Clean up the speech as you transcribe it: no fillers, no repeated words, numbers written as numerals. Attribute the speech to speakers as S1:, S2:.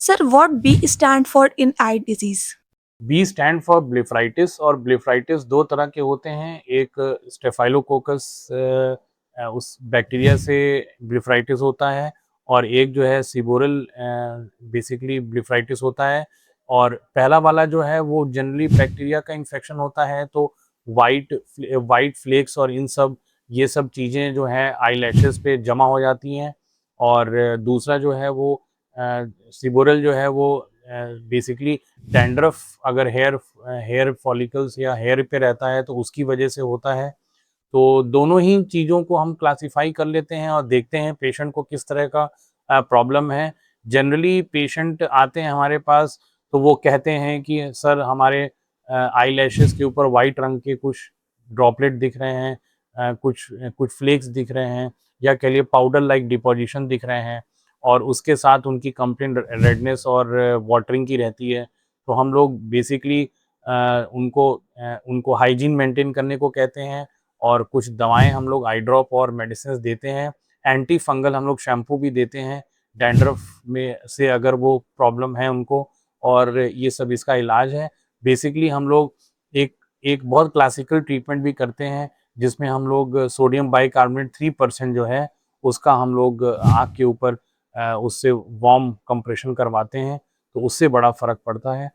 S1: Sir, what B stand for in eye disease?
S2: B stand for blepharitis. और blepharitis दो तरह के होते हैं, एक स्टेफाइलोकोकस उस बैक्टीरिया से ब्लिफराइटिस होता है, और एक जो है सिबोरल बेसिकली ब्लिफराइटिस होता है। और पहला वाला जो है वो जनरली बैक्टीरिया का इन्फेक्शन होता है, तो वाइट वाइट फ्लेक्स और इन सब ये सब चीज़ें जो है आई लैशेस पे जमा हो जाती हैं। और दूसरा जो है वो सिबोरल जो है वो बेसिकली डैंड्रफ अगर हेयर फॉलिकल्स या हेयर पे रहता है तो उसकी वजह से होता है। तो दोनों ही चीज़ों को हम क्लासिफाई कर लेते हैं और देखते हैं पेशेंट को किस तरह का प्रॉब्लम है। जनरली पेशेंट आते हैं हमारे पास तो वो कहते हैं कि सर हमारे आई लैशेस के ऊपर वाइट रंग के कुछ ड्रॉपलेट दिख रहे हैं, कुछ कुछ फ्लेक्स दिख रहे हैं, या कह लिए पाउडर लाइक डिपोजिशन दिख रहे हैं, और उसके साथ उनकी कंप्लेंट रेडनेस और वाटरिंग की रहती है। तो हम लोग बेसिकली उनको हाइजीन मेंटेन करने को कहते हैं, और कुछ दवाएँ हम लोग आई ड्रॉप और मेडिसिन्स देते हैं। एंटी फंगल हम लोग शैम्पू भी देते हैं, डैंड्रफ में से अगर वो प्रॉब्लम है उनको, और ये सब इसका इलाज है। बेसिकली हम लोग एक एक बहुत क्लासिकल ट्रीटमेंट भी करते हैं, जिसमें हम लोग सोडियम बाइकार्बोनेट 3% जो है, उसका हम लोग आँख के ऊपर उससे वार्म कंप्रेशन करवाते हैं, तो उससे बड़ा फ़र्क पड़ता है।